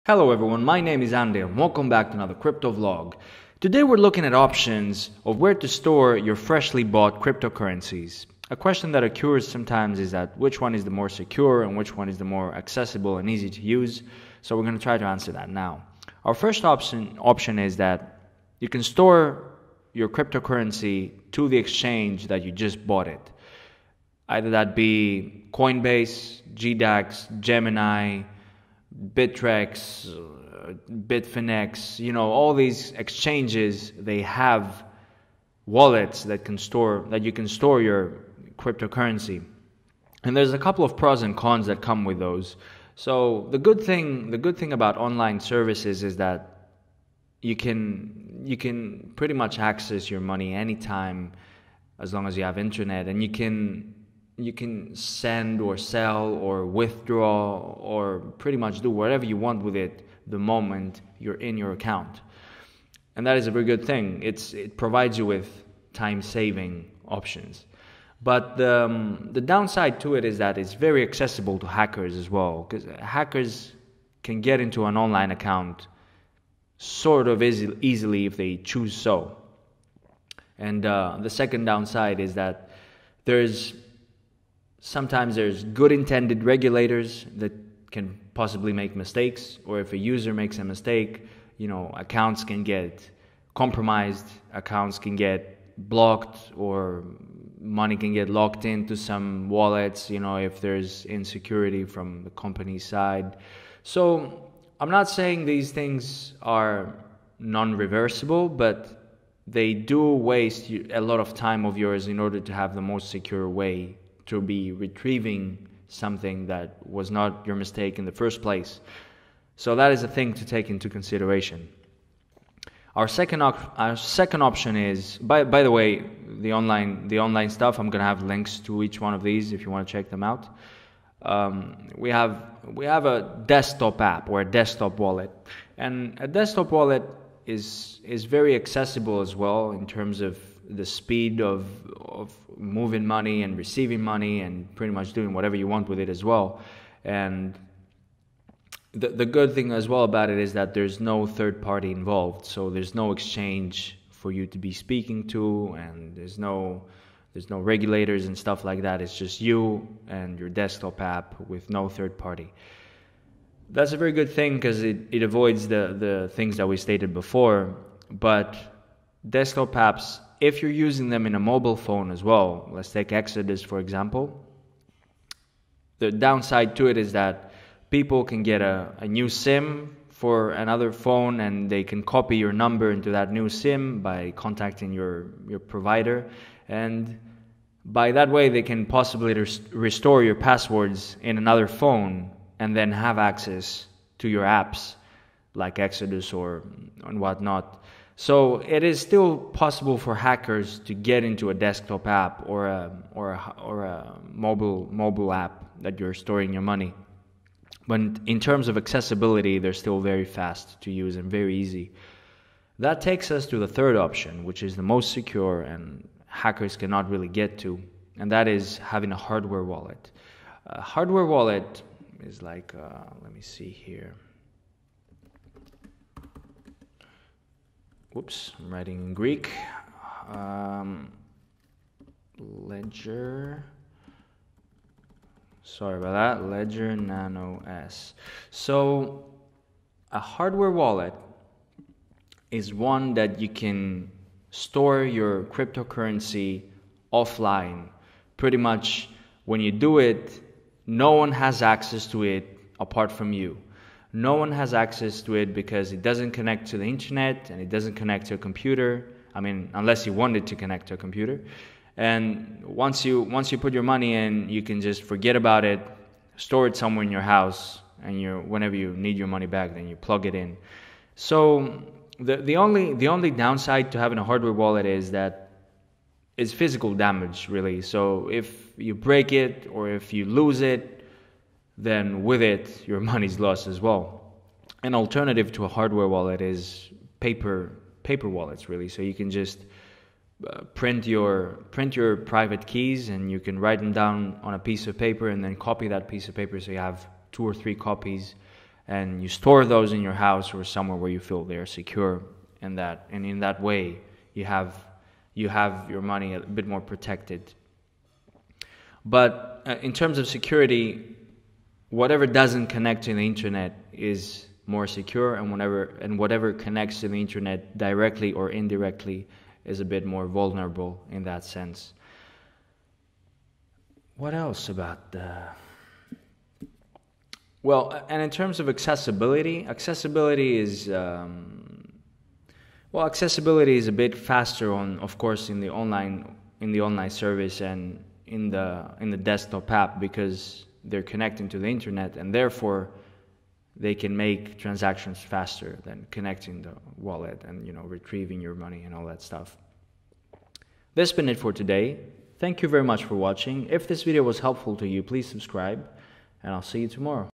Hello everyone, my name is Andy and welcome back to another crypto vlog. Today we're looking at options of where to store your freshly bought cryptocurrencies. A question that occurs sometimes is that which one is the more secure and which one is the more accessible and easy to use. So we're going to try to answer that now. Our first option is that you can store your cryptocurrency to the exchange that you just bought it. Either that be Coinbase, GDAX, Gemini, Bittrex, Bitfinex, all these exchanges, they have wallets that you can store your cryptocurrency. And there's a couple of pros and cons that come with those. So the good thing about online services is that you can pretty much access your money anytime as long as you have internet, and you can send or sell or withdraw or pretty much do whatever you want with it the moment you're in your account. And that is a very good thing. It provides you with time-saving options. But the downside to it is that it's very accessible to hackers as well, because hackers can get into an online account sort of easily if they choose so. And the second downside is that sometimes there's good intended regulators that can possibly make mistakes, or if a user makes a mistake, accounts can get compromised, accounts can get blocked, or money can get locked into some wallets, if there's insecurity from the company's side. So I'm not saying these things are non-reversible, but they do waste a lot of time of yours in order to have the most secure way to be retrieving something that was not your mistake in the first place. So that is a thing to take into consideration. Our second option is, by the way, the online stuff, I'm gonna have links to each one of these if you want to check them out. We have a desktop app or a desktop wallet, and a desktop wallet is very accessible as well in terms of the speed of moving money and receiving money and pretty much doing whatever you want with it as well. And the good thing as well about it is that there's no third party involved, so there's no exchange for you to be speaking to, and there's no regulators and stuff like that. It's just you and your desktop app with no third party. That's a very good thing because it avoids the things that we stated before. But desktop apps, if you're using them in a mobile phone as well, let's take Exodus for example, the downside to it is that people can get a new SIM for another phone, and they can copy your number into that new SIM by contacting your provider, and by that way they can possibly restore your passwords in another phone and then have access to your apps like Exodus and whatnot. So it is still possible for hackers to get into a desktop app or a mobile app that you're storing your money. But in terms of accessibility, they're still very fast to use and very easy. That takes us to the third option, which is the most secure and hackers cannot really get to, and that is having a hardware wallet. A hardware wallet is like, let me see here. Whoops, I'm writing in Greek. Ledger. Sorry about that. Ledger Nano S. So a hardware wallet is one that you can store your cryptocurrency offline. Pretty much when you do it, no one has access to it apart from you. No one has access to it because it doesn't connect to the internet and it doesn't connect to a computer. I mean, unless you want it to connect to a computer. And once you put your money in, you can just forget about it, store it somewhere in your house, and whenever you need your money back, then you plug it in. So the only downside to having a hardware wallet is that it's physical damage, really. So if you break it or if you lose it, then with it, your money's lost as well. An alternative to a hardware wallet is paper wallets, really. So you can just print your private keys, and you can write them down on a piece of paper and then copy that piece of paper so you have 2 or 3 copies, and you store those in your house or somewhere where you feel they are secure, and in that way you have your money a bit more protected. But in terms of security, whatever doesn't connect to the internet is more secure, and whatever connects to the internet directly or indirectly is a bit more vulnerable in that sense. What else about well, and in terms of accessibility is accessibility is a bit faster of course in the online service and in the desktop app, because they're connecting to the internet, and therefore they can make transactions faster than connecting the wallet and retrieving your money and all that stuff. This has been it for today. Thank you very much for watching. If this video was helpful to you, please subscribe, and I'll see you tomorrow.